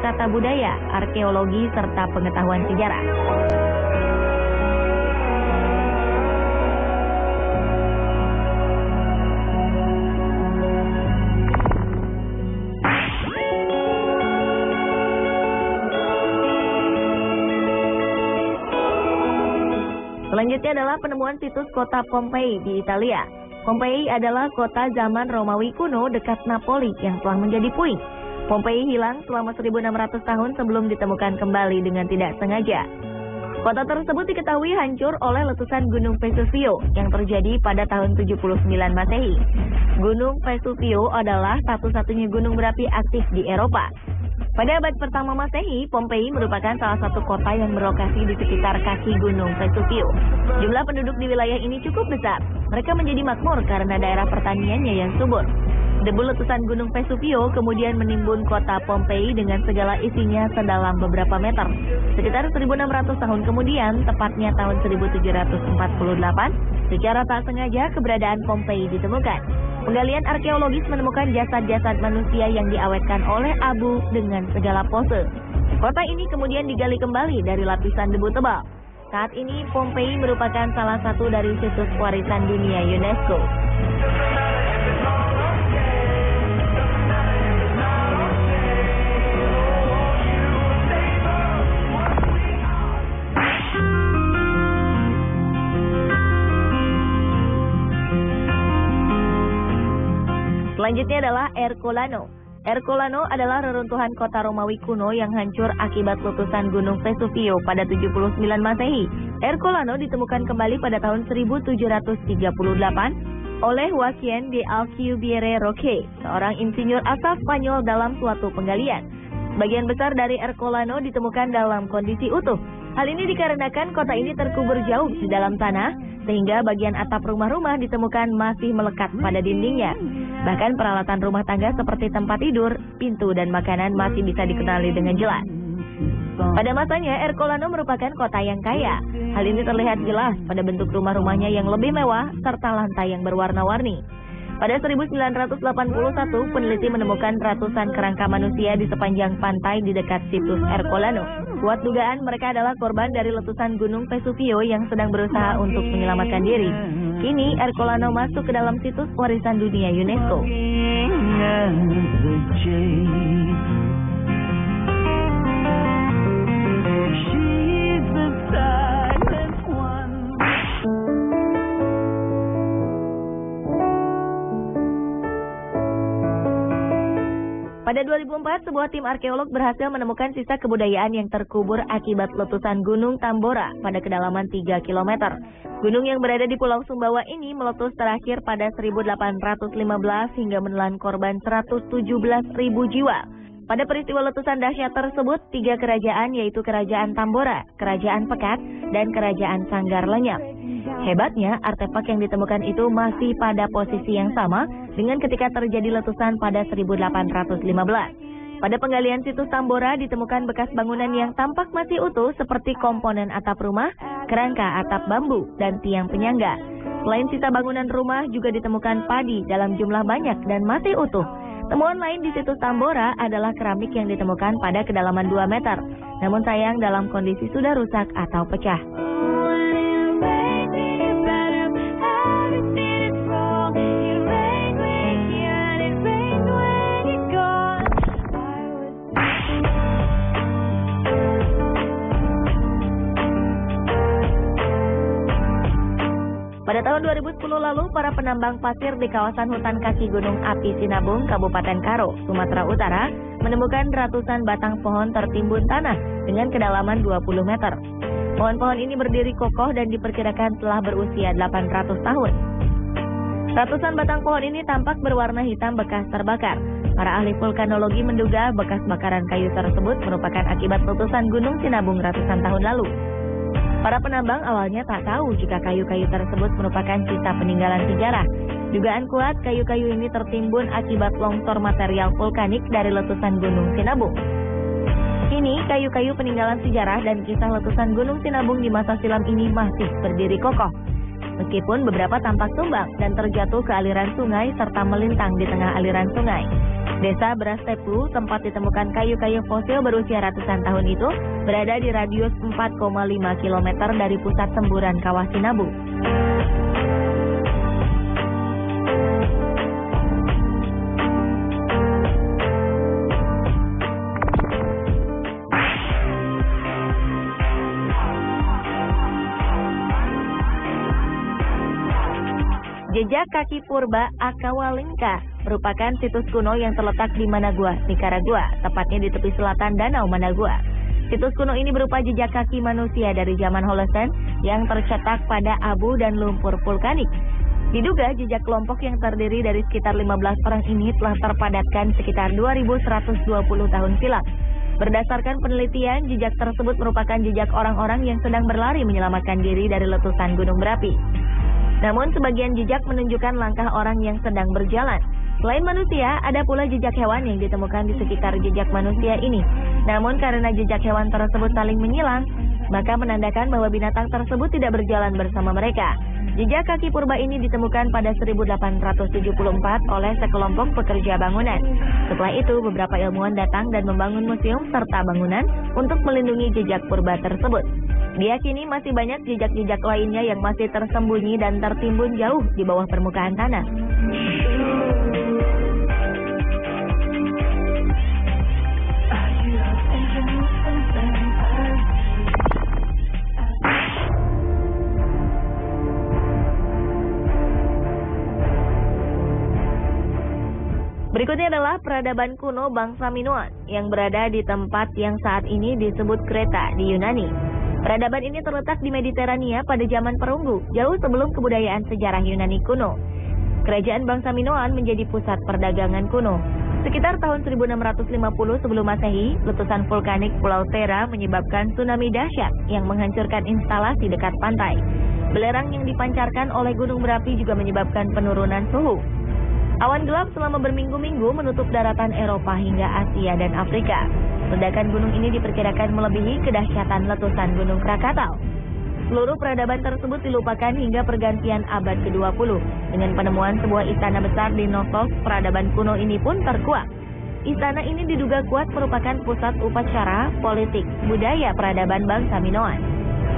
wisata budaya, arkeologi, serta pengetahuan sejarah. Selanjutnya adalah penemuan situs kota Pompei di Italia. Pompei adalah kota zaman Romawi kuno dekat Napoli yang telah menjadi puing. Pompei hilang selama 1.600 tahun sebelum ditemukan kembali dengan tidak sengaja. Kota tersebut diketahui hancur oleh letusan Gunung Vesuvio yang terjadi pada tahun 79 Masehi. Gunung Vesuvio adalah satu-satunya gunung berapi aktif di Eropa. Pada abad pertama Masehi, Pompei merupakan salah satu kota yang berlokasi di sekitar kaki Gunung Vesuvio. Jumlah penduduk di wilayah ini cukup besar. Mereka menjadi makmur karena daerah pertaniannya yang subur. Debu letusan Gunung Vesuvio kemudian menimbun kota Pompei dengan segala isinya sedalam beberapa meter. Sekitar 1.600 tahun kemudian, tepatnya tahun 1748, secara tak sengaja keberadaan Pompei ditemukan. Penggalian arkeologis menemukan jasad-jasad manusia yang diawetkan oleh abu dengan segala pose. Kota ini kemudian digali kembali dari lapisan debu tebal. Saat ini Pompei merupakan salah satu dari situs warisan dunia UNESCO. Selanjutnya adalah Ercolano. Ercolano adalah reruntuhan kota Romawi kuno yang hancur akibat letusan Gunung Vesuvio pada 79 Masehi. Ercolano ditemukan kembali pada tahun 1738 oleh Joaquín de Alcubierre Roque, seorang insinyur asal Spanyol dalam suatu penggalian. Sebagian besar dari Ercolano ditemukan dalam kondisi utuh. Hal ini dikarenakan kota ini terkubur jauh di dalam tanah, sehingga bagian atap rumah-rumah ditemukan masih melekat pada dindingnya. Bahkan peralatan rumah tangga seperti tempat tidur, pintu, dan makanan masih bisa dikenali dengan jelas. Pada masanya, Ercolano merupakan kota yang kaya. Hal ini terlihat jelas pada bentuk rumah-rumahnya yang lebih mewah, serta lantai yang berwarna-warni. Pada 1981, peneliti menemukan ratusan kerangka manusia di sepanjang pantai di dekat situs Ercolano. Kuat dugaan mereka adalah korban dari letusan Gunung Vesuvio yang sedang berusaha untuk menyelamatkan diri. Kini Ercolano masuk ke dalam situs warisan dunia UNESCO. Pada 2004, sebuah tim arkeolog berhasil menemukan sisa kebudayaan yang terkubur akibat letusan Gunung Tambora pada kedalaman 3 km. Gunung yang berada di Pulau Sumbawa ini meletus terakhir pada 1815 hingga menelan korban 117.000 jiwa. Pada peristiwa letusan dahsyat tersebut, 3 kerajaan yaitu Kerajaan Tambora, Kerajaan Pekat, dan Kerajaan Sanggar lenyap. Hebatnya, artefak yang ditemukan itu masih pada posisi yang sama dengan ketika terjadi letusan pada 1815. Pada penggalian situs Tambora ditemukan bekas bangunan yang tampak masih utuh seperti komponen atap rumah, kerangka atap bambu, dan tiang penyangga. Selain sisa bangunan rumah juga ditemukan padi dalam jumlah banyak dan masih utuh. Temuan lain di situs Tambora adalah keramik yang ditemukan pada kedalaman 2 meter. Namun sayang dalam kondisi sudah rusak atau pecah. Pada tahun 2010 lalu, para penambang pasir di kawasan hutan kaki Gunung Api Sinabung, Kabupaten Karo, Sumatera Utara, menemukan ratusan batang pohon tertimbun tanah dengan kedalaman 20 meter. Pohon-pohon ini berdiri kokoh dan diperkirakan telah berusia 800 tahun. Ratusan batang pohon ini tampak berwarna hitam bekas terbakar. Para ahli vulkanologi menduga bekas bakaran kayu tersebut merupakan akibat letusan Gunung Sinabung ratusan tahun lalu. Para penambang awalnya tak tahu jika kayu-kayu tersebut merupakan sisa peninggalan sejarah. Dugaan kuat kayu-kayu ini tertimbun akibat longsor material vulkanik dari letusan Gunung Sinabung. Kini, kayu-kayu peninggalan sejarah dan kisah letusan Gunung Sinabung di masa silam ini masih berdiri kokoh. Meskipun beberapa tampak tumbang dan terjatuh ke aliran sungai serta melintang di tengah aliran sungai. Desa Brasteplu, tempat ditemukan kayu-kayu fosil berusia ratusan tahun itu, berada di radius 4,5 km dari pusat semburan Kawah Sinabu. Jejak kaki purba Akawalingka merupakan situs kuno yang terletak di Managua, Nicaragua, tepatnya di tepi selatan Danau Managua. Situs kuno ini berupa jejak kaki manusia dari zaman Holocene yang tercetak pada abu dan lumpur vulkanik. Diduga jejak kelompok yang terdiri dari sekitar 15 orang ini telah terpadatkan sekitar 2120 tahun silam. Berdasarkan penelitian, jejak tersebut merupakan jejak orang-orang yang sedang berlari menyelamatkan diri dari letusan gunung berapi. Namun sebagian jejak menunjukkan langkah orang yang sedang berjalan. Selain manusia, ada pula jejak hewan yang ditemukan di sekitar jejak manusia ini. Namun karena jejak hewan tersebut saling menyilang, maka menandakan bahwa binatang tersebut tidak berjalan bersama mereka. Jejak kaki purba ini ditemukan pada 1874 oleh sekelompok pekerja bangunan. Setelah itu, beberapa ilmuwan datang dan membangun museum serta bangunan untuk melindungi jejak purba tersebut. Diyakini masih banyak jejak-jejak lainnya yang masih tersembunyi dan tertimbun jauh di bawah permukaan tanah. Berikutnya adalah peradaban kuno bangsa Minoan yang berada di tempat yang saat ini disebut Kreta di Yunani. Peradaban ini terletak di Mediterania pada zaman perunggu, jauh sebelum kebudayaan sejarah Yunani kuno. Kerajaan bangsa Minoan menjadi pusat perdagangan kuno. Sekitar tahun 1650 sebelum Masehi, letusan vulkanik Pulau Terra menyebabkan tsunami dahsyat yang menghancurkan instalasi dekat pantai. Belerang yang dipancarkan oleh gunung berapi juga menyebabkan penurunan suhu. Awan gelap selama berminggu-minggu menutup daratan Eropa hingga Asia dan Afrika. Ledakan gunung ini diperkirakan melebihi kedahsyatan letusan Gunung Krakatau. Seluruh peradaban tersebut dilupakan hingga pergantian abad ke-20. Dengan penemuan sebuah istana besar di Knossos, peradaban kuno ini pun terkuak. Istana ini diduga kuat merupakan pusat upacara, politik, budaya peradaban bangsa Minoan.